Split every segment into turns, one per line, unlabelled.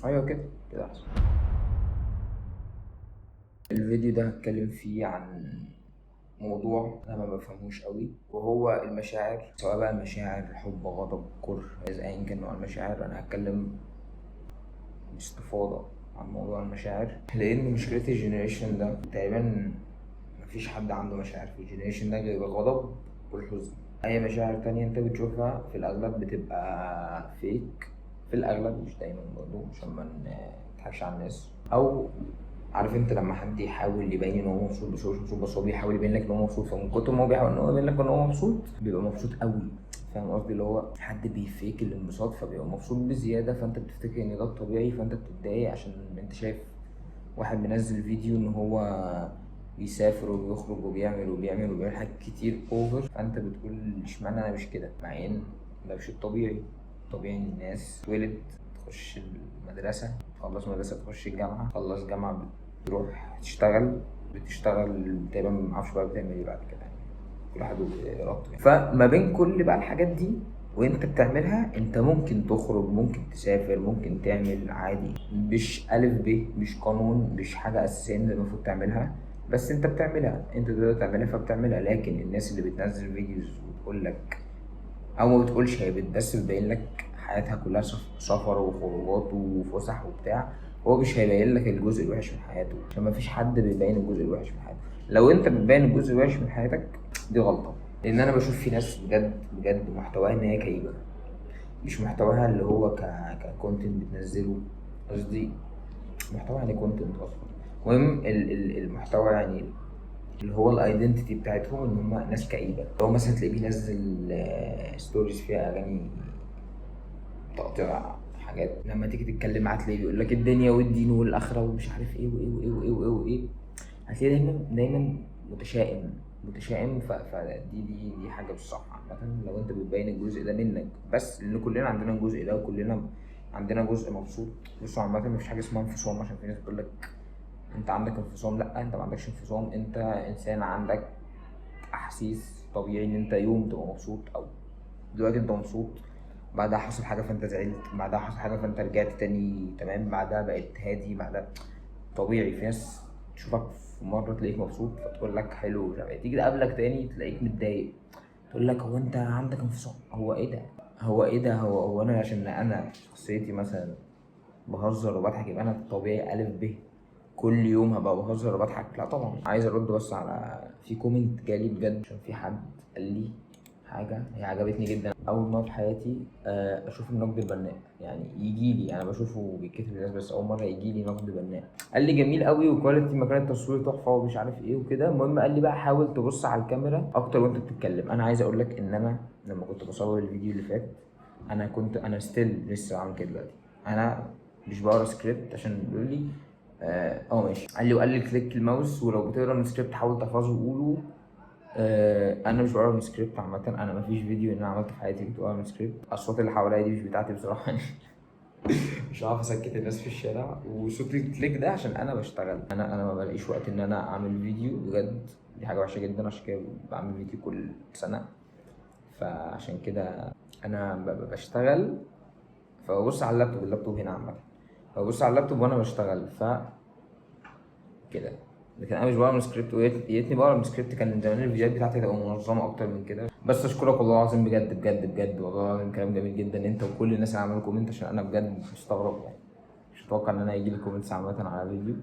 ايوه كده كده احسن. الفيديو ده هتكلم فيه عن موضوع انا ما بفهموش قوي، وهو المشاعر، سواء بقى مشاعر حب، غضب، كره، ايا كان نوع المشاعر. انا هتكلم باستفاضة عن موضوع المشاعر، لان مشكلة الجينيريشن ده تقريبا مفيش حد عنده مشاعر في الجينيريشن ده غير الغضب والحزن. اي مشاعر تانية انت بتشوفها في الاغلب بتبقى فيك، في الاغلب، مش دايما برضه عشان ما نضحكش على الناس. او عارف انت لما حد يحاول يبين ان هو مبسوط بس هو مش مبسوط، بس هو بيحاول يبين لك ان هو مبسوط، فمن كتر ما هو بيحاول ان هو يبين لك ان هو مبسوط بيبقى مبسوط قوي. فاهم قصدي؟ اللي هو حد بيفيك الانبساط فبيبقى مبسوط بزياده، فانت بتفتكر ان ده الطبيعي، فانت بتتضايق عشان انت شايف واحد منزل فيديو ان هو بيسافر وبيخرج وبيعمل حاجات كتير اوفر، فانت بتقول اشمعنى انا مش كده، مع ان ده مش الطبيعي. الطبيعي ان الناس تولد، تخش المدرسة، تخلص مدرسة، تخش الجامعة، تخلص جامعة، بتروح تشتغل، بتشتغل تقريبا معرفش بقى بتعمل ايه بعد كده، يعني كل واحد وإرادته يعني. فما بين كل بقى الحاجات دي وانت بتعملها، انت ممكن تخرج، ممكن تسافر، ممكن تعمل عادي، مش ألف ب، مش قانون، مش حاجة أساسية انت المفروض تعملها، بس انت بتعملها، انت تقدر تعملها فبتعملها. لكن الناس اللي بتنزل فيديوز وتقول لك، او ما بتقولش، هي بس بتبين لك حياتها كلها سفر وخروجات وفسح وبتاع، هو مش هيبين لك الجزء الوحش من حياته، عشان ما فيش حد بيبين الجزء الوحش من حياته. لو انت بتبين الجزء الوحش من حياتك دي غلطة، لان انا بشوف في ناس بجد بجد محتواها ان هي كئيبة، مش محتواها اللي هو ككونتنت بتنزله، قصدي محتوى يعني كونتنت اصلا. المهم المحتوى يعني اللي هو الايدنتيتي بتاعتهم ان هم ناس كئيبه. هو مثلا تلاقيه بينزل ستوريز فيها اغاني تقطيع حاجات، لما تيجي تتكلم معاه تلاقيه بيقول لك الدنيا والدين والاخره ومش عارف ايه وايه وايه وايه وايه وايه. هتلاقيه دايما متشائم متشائم. فدي حاجه مش صح عامه. لو انت بتبين الجزء ده منك بس، لان كلنا عندنا الجزء ده وكلنا عندنا جزء مبسوط. بصوا عامه مفيش حاجه اسمها انفصام، عشان في ناس بتقول لك انت عندك انفصام. لا، انت ما عندكش انفصام، انت انسان عندك احاسيس. طبيعي ان انت يوم تبقى مبسوط، او دلوقتي انت مبسوط، بعدها حصل حاجه فانت زعلت، بعدها حصل حاجه فانت رجعت تاني تمام، بعدها بقيت هادي، بعدها طبيعي. في ناس تشوفك في مره تلاقيك مبسوط فتقول لك حلو، مش عارف ايه، تيجي تقابلك تاني تلاقيك متضايق، تقول لك هو انت عندك انفصام؟ هو ايه ده؟ هو انا عشان انا شخصيتي مثلا بهزر وبضحك يبقى انا طبيعي الف ب كل يوم هبقى بهزر وبضحك؟ لا طبعا. عايز ارد بس على في كومنت جالي بجد، عشان في حد قال لي حاجه هي عجبتني جدا. اول مره في حياتي اشوف النقد البناء، يعني يجي لي، انا بشوفه بيتكتب للناس بس اول مره يجي لي نقد بناء. قال لي جميل قوي وكواليتي مكان التصوير تحفه ومش عارف ايه وكده. المهم قال لي بقى حاول تبص على الكاميرا اكتر وانت بتتكلم. انا عايز اقول لك ان انا لما كنت بصور الفيديو اللي فات، انا ستيل لسه بعمل كده دلوقتي. انا مش بقرا سكريبت عشان بيقول لي ماشي، قال لي كليك الماوس، ولو بتقرا من سكريبت حاول تحفظه وقوله. انا مش بقرا من سكريبت عامه. انا مفيش فيديو ان انا عملته في حياتي كنت بقرا من سكريبت. الاصوات اللي حواليا دي مش بتاعتي بصراحه يعني. مش هعرف اسكت الناس في الشارع، وصوت الكليك ده عشان انا بشتغل. انا ما بلاقيش وقت ان انا اعمل فيديو بجد، دي حاجه وحشه جدا، عشان كده بعمل فيديو كل سنه. فعشان كده انا بشتغل، فببص على اللابتوب هنا عامه، ببص على اللابتوب وانا بشتغل كده. لكن انا مش بقرا من سكريبت، ويا ريتني بقرا من سكريبت، كان زمان الفيديوهات بتاعتي تبقى منظمه اكتر من كده. بس اشكرك والله العظيم، بجد بجد بجد والله العظيم كلام جميل جدا انت وكل الناس اللي عملوا كومنت، عشان انا بجد مستغرب يعني، مش متوقع ان انا يجي لي كومنتس عامه على فيديو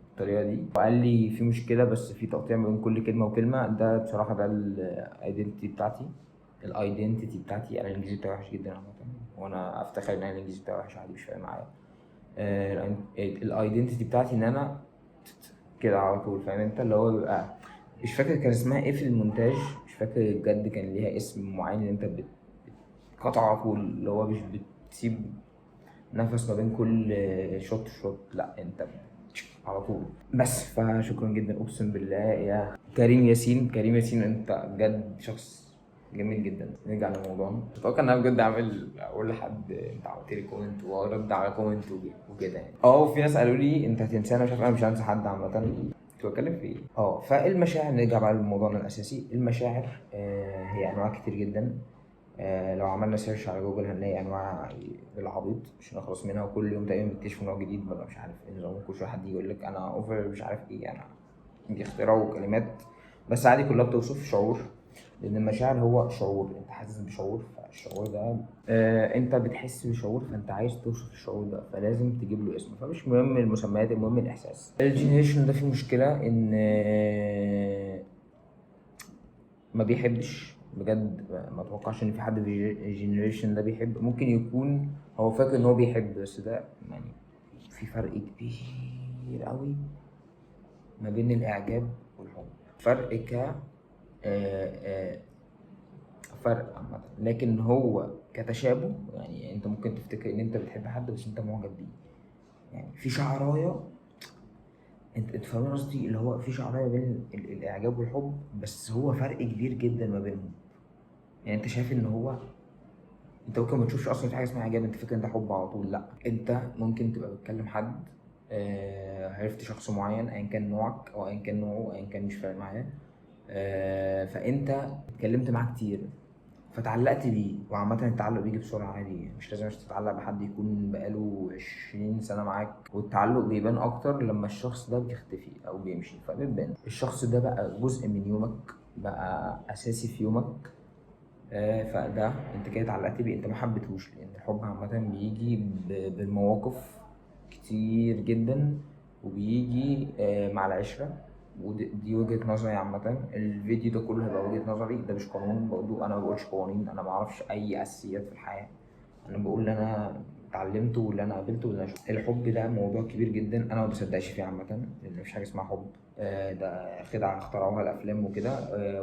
بالطريقه دي. وقال لي في مشكله بس في تقطيع ما بين كل كلمه وكلمه. ده بصراحه ده الايدنتيتي بتاعتي. انا الانجليزي بتاعي وحش جدا عامه، وانا افتخر ان انا الانجليزي بتاعي وحش عادي، مش فارق معايا. الايدنتيتي بتاعتي ان انا كده على طول. فاهم انت؟ اللي هو بيبقى مش فاكر كان اسمها ايه في المونتاج، مش فاكر بجد، كان ليها اسم معين ان انت بتقطع على طول، اللي هو مش بتسيب نفس ما بين كل شوت. لا، انت على طول. بس فشكرا جدا اقسم بالله يا كريم ياسين، انت بجد شخص جميل جدا. نرجع لموضوعنا. اتوقع ان انا بجد اقول لحد انت عملت لي كومنت وارد على كومنت وكده يعني. في ناس قالوا لي انت هتنسانا، مش عارف، انا مش هنسى حد عامه. كنت بتكلم في ايه؟ فالمشاعر، نرجع بقى لموضوعنا الاساسي. المشاعر هي انواع كتير جدا. لو عملنا سيرش على جوجل هنلاقي انواع بالعبيط مش هنخلص منها، وكل يوم تقريبا بيكتشفوا نوع جديد ولا مش عارف ايه نظام. كل شويه حد يقول لك انا اوفر مش عارف ايه، انا بيخترعوا كلمات بس عادي كلها بتوصف شعور، لان المشاعر هو شعور، انت حاسس بشعور، فالشعور ده انت بتحس بشعور، فانت عايز توصف الشعور ده فلازم تجيب له اسم. فمش مهم المسميات، المهم الاحساس. الجينيريشن ده فيه مشكله ان ما بيحبش بجد. ما اتوقعش ان في حد في الجينيريشن ده بيحب. ممكن يكون هو فاكر ان هو بيحب، بس ده يعني في فرق كبير قوي ما بين الاعجاب والحب. فرق ك فرق عامة، لكن هو كتشابه يعني انت ممكن تفتكر ان انت بتحب حد بس انت معجب بيه. يعني في شعرايه، انت فاهم قصدي، اللي هو في شعرايه بين الاعجاب والحب، بس هو فرق كبير جدا ما بينهم. يعني انت شايف ان هو، انت ممكن ما تشوفش اصلا في حاجه اسمها اعجاب، انت فاكر ان ده حب على طول. لا، انت ممكن تبقى بتكلم حد، عرفت شخص معين ايا كان نوعك او ايا كان نوعه ايا كان مش فارق معايا، فانت اتكلمت معاه كتير فتعلقت بيه. وعامة التعلق بيجي بسرعة عادي، مش لازم تتعلق بحد يكون بقاله 20 سنة معاك. والتعلق بيبان أكتر لما الشخص ده بيختفي أو بيمشي، فبيبان الشخص ده بقى جزء من يومك، بقى أساسي في يومك. فده انت كده اتعلقت بيه، انت ما حبيتهوش. لان الحب عامه بيجي بالمواقف كتير جدا، وبيجي مع العشره. ودي وجهه نظري عامه. الفيديو ده كله هيبقى وجهه نظري، ده مش قانون برضه، انا ما بقولش قوانين، انا ما اعرفش اي اساسيات في الحياه. انا بقول اللي انا اتعلمته واللي انا قابلته واللي انا شفته. الحب ده موضوع كبير جدا، انا ما بصدقش فيه عامه، لان مفيش حاجه اسمها حب. ده خدعه اخترعوها الافلام وكده.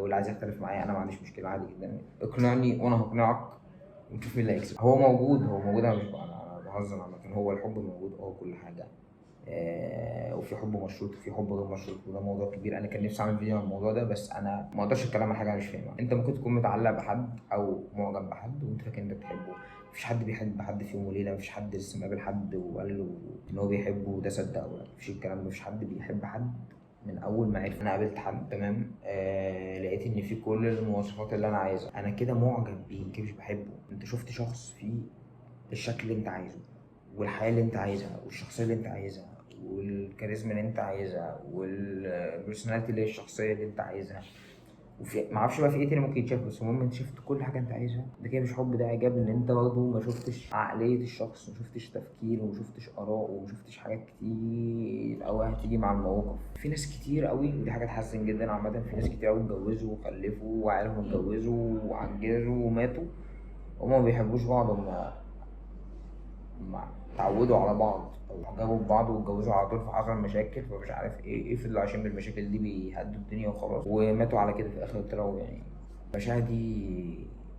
واللي عايز يختلف معايا انا ما عنديش مشكله، عادي جدا، اقنعني وانا هقنعك ونشوف مين اللي هيكسب. هو موجود، هو موجود، انا مش انا بهزر عامه. هو الحب موجود، كل حاجه. وفي حب مشروط وفي حب غير مشروط، وده موضوع كبير. انا كان نفسي اعمل فيديو عن الموضوع ده، بس انا ما اقدرش اتكلم عن حاجه انا مش فاهمها. انت ممكن تكون متعلق بحد او معجب بحد وانت فاكر انت بتحبه. مفيش حد بيحب حد في يوم وليله، مفيش حد لسه مقابل حد وقال له ان هو بيحبه وده صدقه. لا، مفيش الكلام ده. مفيش حد بيحب حد من اول ما عرف. انا قابلت حد تمام، لقيت ان في كل المواصفات اللي انا عايزها، انا كده معجب بيه، كده مش بحبه. انت شفت شخص فيه الشكل اللي انت عايزه، والحياه اللي انت عايزها، والشخصيه اللي انت عايزها، والكاريزما اللي انت عايزها، والبرسوناليتي اللي هي الشخصيه اللي انت عايزها. وفي معرفش بقى في ايه تاني ممكن يتشاف، بس المهم انت شفت كل حاجه انت عايزها. ده كده مش حب، ده اعجاب. ان انت برضه ما شفتش عقليه الشخص، ما شفتش تفكيره، وما شفتش اراءه، وما شفتش حاجات كتير قوي هتيجي مع المواقف. في ناس كتير قوي، ودي حاجه تحزن جدا عامه، في ناس كتير قوي اتجوزوا وخلفوا وعيالهم اتجوزوا وعجزوا وماتوا وهما ما بيحبوش بعض. هما اتعودوا على بعض او عجبوا ببعض واتجوزوا على طول، فحصل مشاكل فمش عارف ايه فضلوا عايشين بالمشاكل دي بيهدوا الدنيا وخلاص، وماتوا على كده في الاخر. طلعوا يعني المشاعر دي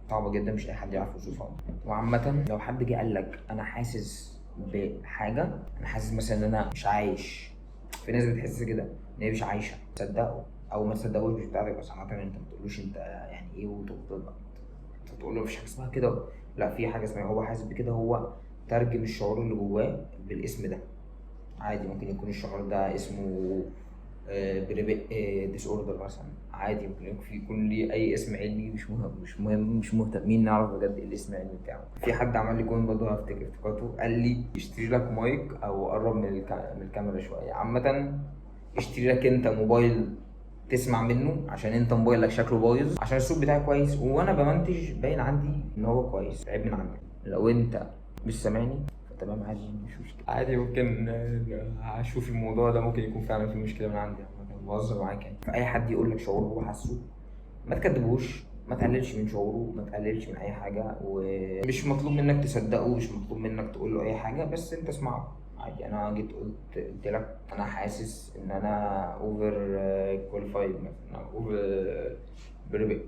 صعبة جدا، مش اي حد يعرف يوصفها. وعامة لو حد جه قال لك انا حاسس بحاجة، انا حاسس مثلا ان انا مش عايش، في ناس بتحس كده ان هي مش عايشة، تصدقه او ما تصدقوش مش بتاعتك. بس عامة انت ما تقولوش انت يعني ايه وتفضل بقى انت تقول له مفيش حاجة اسمها كده. لا، في حاجة اسمها هو حاسس بكده. هو ترجم الشعور اللي جواه بالاسم ده. عادي ممكن يكون الشعور ده اسمه بريبك ديس اوردر مثلا، عادي ممكن يكون ليه اي اسم علمي، مش مهم، مش مهتمين نعرف بجد ايه الاسم العلمي بتاعه. في حد عمل لي كومنت برضه افتكرته، قال لي اشتري لك مايك او قرب من من الكاميرا شويه. عامه اشتري لك انت موبايل تسمع منه، عشان انت موبايلك شكله بايظ، عشان الصوت بتاعي كويس وانا بمنتج باين عندي ان هو كويس، عيب من عندك. لو انت مش سامعني فتمام، عادي مش مشكله، عادي ممكن هشوف الموضوع ده، ممكن يكون فعلا في مشكله من عندي. انا بهزر معاك يعني. فاي حد يقول لك شعور هو حاسه ما تكدبوش، ما تقللش من شعوره، ما تقللش من اي حاجه، ومش مطلوب منك تصدقه، مش مطلوب منك تقول له اي حاجه، بس انت اسمعه عادي. انا جيت قلت لك انا حاسس ان انا اوفر كواليفايد مثلا، اوفر بريبك.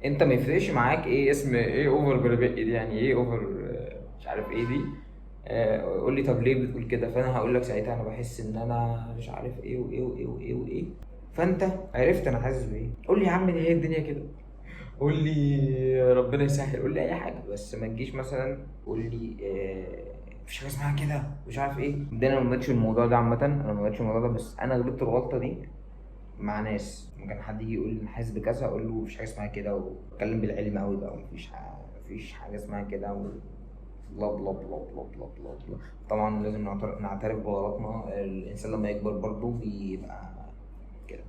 انت ما يفرقش معاك ايه اسم ايه اوفر بريبك دي، يعني ايه اوفر مش عارف ايه دي. قول لي طب ليه بتقول كده، فانا هقول لك ساعتها انا بحس ان انا مش عارف ايه وايه وايه وايه وايه. فانت عرفت انا حاسس بايه. قول لي يا عم دي هي الدنيا كده، قول لي ربنا يسهل، قول لي اي حاجه، بس ما تجيش مثلا قول لي مفيش حاجه اسمها كده مش عارف ايه. ده انا ما غلطتش الموضوع ده عامه، انا ما غلطتش الموضوع ده، بس انا غلطت الغلطه دي مع ناس لما كان حد يجي يقول لي انا حاسس بكذا اقول له مفيش حاجه اسمها كده، واتكلم بالعلم قوي بقى، مفيش حاجه اسمها كده بلا بلا بلا بلا بلا بلا بلا. طبعا لازم نعترف بغلطنا. الانسان لما يكبر برضه بيبقى كده.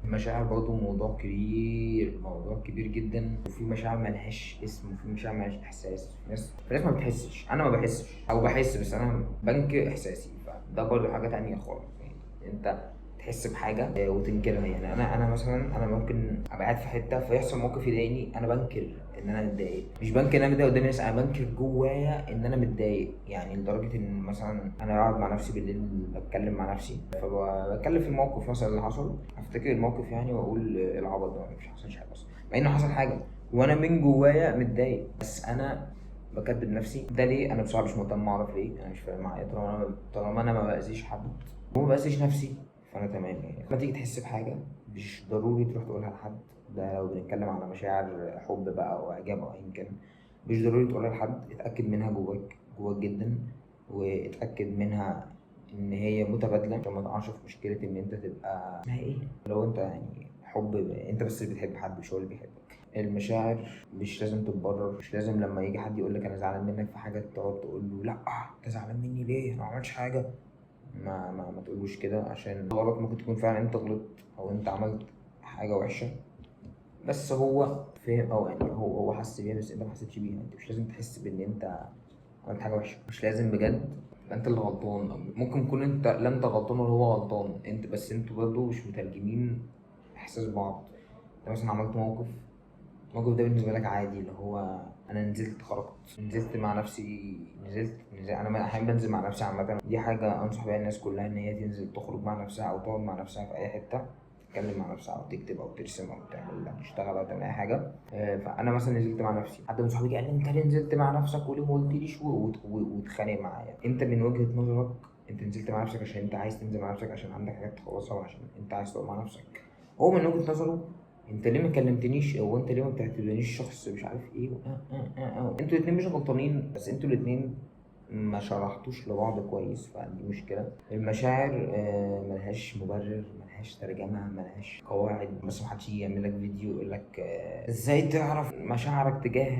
المشاعر برضه موضوع كبير، موضوع كبير جدا، وفي مشاعر ملهاش اسم وفي مشاعر ملهاش احساس. في ناس ما بتحسش، انا ما بحسش او بحس بس انا بنكر احساسي، فده برضه حاجه تانية خالص. يعني انت تحس بحاجه وتنكرها. يعني انا مثلا انا ممكن ابقى قاعد في حته فيحصل موقف يضايقني، انا بنكر ان انا متضايق، مش بنكر ان انا متضايق قدام الناس، انا بنكر جوايا ان انا متضايق. يعني لدرجه ان مثلا انا اقعد مع نفسي بالليل بتكلم مع نفسي، فبتكلم في الموقف مثلا اللي حصل، افتكر الموقف يعني واقول إيه العبط ده، مش حصلش حاجه اصلا، مع انه حصل حاجه وانا من جوايا متضايق، بس انا بكدب نفسي. ده ليه؟ انا بصراحه مش مهتم اعرف ليه، انا مش فارق معايا طالما انا ما باذيش حد وما باذيش نفسي فانا تمام. يعني لما تيجي تحس بحاجه مش ضروري تروح تقولها لحد. ده لو بنتكلم على مشاعر حب بقى او اعجاب او ايا كان، مش ضروري تقولها لحد. اتاكد منها جواك جواك جدا، واتاكد منها ان هي متبادله عشان ما تقعش في مشكله ان انت تبقى اسمها ايه، لو انت يعني حب انت بس اللي بتحب حد مش هو اللي بيحبك. المشاعر مش لازم تتبرر، مش لازم لما يجي حد يقول لك انا زعلان منك في حاجه تقعد تقول له لا انت زعلان مني ليه، انا ما عملتش حاجه. ما تقولوش كده، عشان غلط ممكن تكون فعلا انت غلطت او انت عملت حاجه وحشه، بس هو فهم او يعني هو حس بيها بس انت ما حسيتش بيها. انت مش لازم تحس بان انت عملت حاجه وحشه، مش لازم بجد تبقى انت اللي غلطان. أو ممكن يكون انت لا انت غلطان ولا هو غلطان، انت بس انتوا برضه مش مترجمين احساس بعض. انت مثلا عملت الموقف ده بالنسبه لك عادي، اللي هو انا نزلت خرجت نزلت مع نفسي، انا احيانا بنزل مع نفسي عامه. دي حاجه انصح بيها الناس كلها، ان هي تنزل تخرج مع نفسها او تقعد مع نفسها في اي حته، تتكلم مع نفسها او تكتب او ترسم او تعمل او تشتغل او تعمل اي حاجه. فانا مثلا نزلت مع نفسي، حد من صحابي قال لي انت ليه نزلت مع نفسك وليه ما قلتليش واتخانق معايا. انت من وجهه نظرك انت نزلت مع نفسك عشان انت عايز تنزل مع نفسك، عشان عندك حاجات تخلصها وعشان انت عايز تقعد مع نفسك. هو من وجهه نظره انت ليه ما كلمتنيش، او انت ليه ما بتعتبرنيش شخص مش عارف ايه انتوا الاتنين مش غلطانين، بس انتوا الاتنين ما شرحتوش لبعض كويس، فدي مشكلة. المشاعر ملهاش مبرر، ملهاش ترجمة، ملهاش قواعد. بس محدش يجي يعمل لك فيديو يقول لك ازاي تعرف مشاعرك تجاه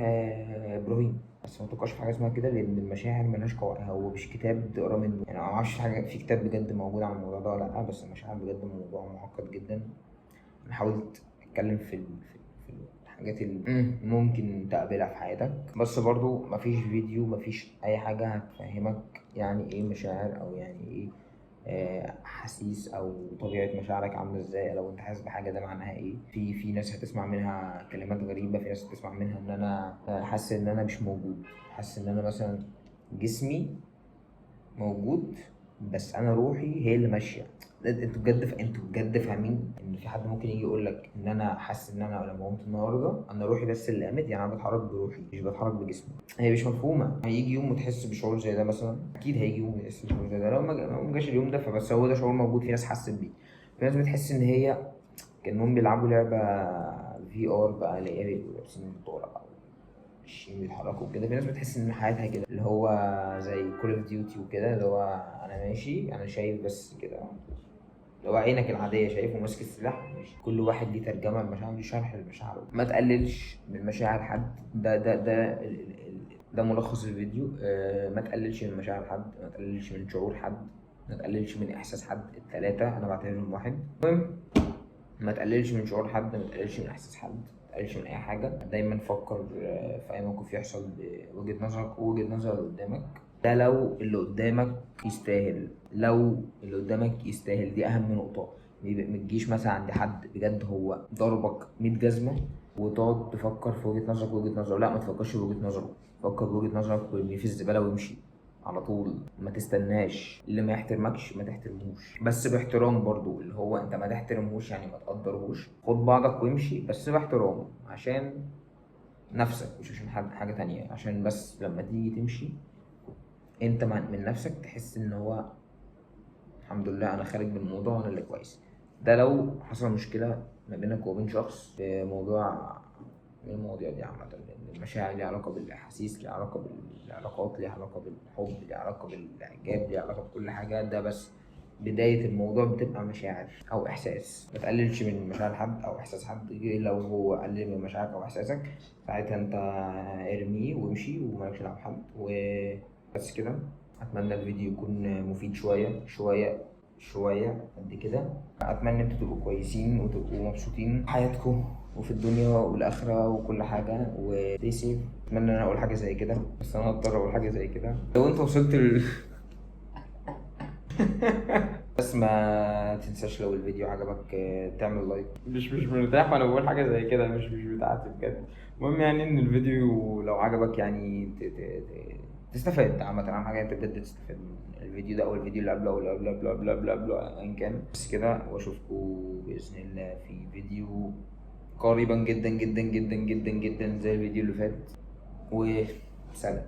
ابراهيم. بس ما تبقاش في حاجة اسمها كده، لأن المشاعر ملهاش قواعد. هو مش كتاب تقرا منه. يعني أنا معرفش في حاجة في كتاب بجد موجود عن الموضوع ده ولا لأ، بس المشاعر بجد موضوع معقد جدا. انا حاولت اتكلم في الحاجات اللي ممكن تقابلها في حياتك، بس برضو مفيش فيديو مفيش اي حاجة هتفهمك يعني ايه مشاعر او يعني ايه حسيس او طبيعة مشاعرك عاملة ازاي. لو انت حاسس بحاجة ده معناها ايه. في ناس هتسمع منها كلمات غريبة، في ناس هتسمع منها ان انا حاسس ان انا مش موجود، حاسس ان انا مثلا جسمي موجود بس انا روحي هي اللي ماشيه. انتوا بجد فاهمين ان في حد ممكن يجي يقول لك ان انا حاسس ان انا لما قمت النهارده انا روحي بس اللي قامت، يعني انا بتحرك بروحي مش بتحرك بجسمي. هي مش مفهومه. هيجي يوم وتحس بشعور زي ده مثلا، اكيد هيجي يوم وتحس بشعور زي ده. لو ما جاش اليوم ده فبس هو ده شعور موجود، في ناس حست بيه. في ناس بتحس ان هي كانهم بيلعبوا لعبه في ار بقى، اللي هي بيبقوا لابسين بطولة ماشيين بيتحركوا كده. في ناس بتحس ان حياتها كده، اللي هو زي كول اوف ديوتي وكده، اللي هو انا ماشي انا شايف بس كده، اللي هو عينك العادية شايف وماسك السلاح ماشي. كل واحد ليه ترجمة المشاعر، ليه شرح للمشاعر. ما تقللش من مشاعر حد. ده ملخص الفيديو. ما تقللش من مشاعر حد، ما تقللش من شعور حد، ما تقللش من احساس حد. التلاتة انا بعتبرهم واحد. المهم ما تقللش من شعور حد، ما تقللش من احساس حد، ما تقللش من اي حاجه. دايما فكر في اي موقف يحصل بوجهه نظرك ووجهه نظر اللي قدامك. ده لو اللي قدامك يستاهل، لو اللي قدامك يستاهل، دي اهم نقطه. ما تجيش مثلا عند حد بجد هو ضربك 100 جزمه وتقعد تفكر في وجهه نظرك ووجهه نظره. لا، ما تفكرش في وجهه نظره، فكر بوجهه نظرك وارميه في الزباله وامشي على طول. ما تستناش. اللي ما يحترمكش ما تحترموش، بس باحترام برضو. اللي هو انت ما تحترموش يعني ما تقدرهوش، خد بعضك وامشي بس باحترام، عشان نفسك مش عشان حاجة تانية. عشان بس لما تيجي تمشي انت من نفسك تحس ان هو الحمد لله انا خارج من الموضوع وانا اللي كويس. ده لو حصل مشكلة ما بينك وبين شخص في موضوع من المواضيع دي عامة. لأن المشاعر ليها علاقة بالأحاسيس، ليها علاقة بالعلاقات، ليها علاقة بالحب، ليها علاقة بالإعجاب، ليها علاقة بكل حاجة. ده بس بداية الموضوع بتبقى مشاعر أو إحساس. ما تقللش من مشاعر حد أو إحساس حد، لو هو قلل من مشاعرك أو إحساسك ساعتها أنت ارميه وامشي ومالكش دعوة بحد وبس كده. أتمنى الفيديو يكون مفيد شوية قد كده. أتمنى أنتوا تبقوا كويسين وتبقوا مبسوطين في حياتكم وفي الدنيا والآخرة وكل حاجة stay safe. أتمنى إن أنا أقول حاجة زي كده، بس أنا هضطر أقول حاجة زي كده. لو أنت وصلت بس ما تنساش لو الفيديو عجبك تعمل لايك. مش مرتاح وانا بقول حاجه زي كده، مش بتاعتي بجد. المهم يعني ان الفيديو لو عجبك يعني تستفاد عامه. اهم حاجه انت بجد تستفاد من الفيديو ده او الفيديو اللي قبله او اللي قبله ايا كان. بس كده، واشوفكم باذن الله في فيديو قريبا جدا جدا جدا جدا جدا زي الفيديو اللي فات. وسلام.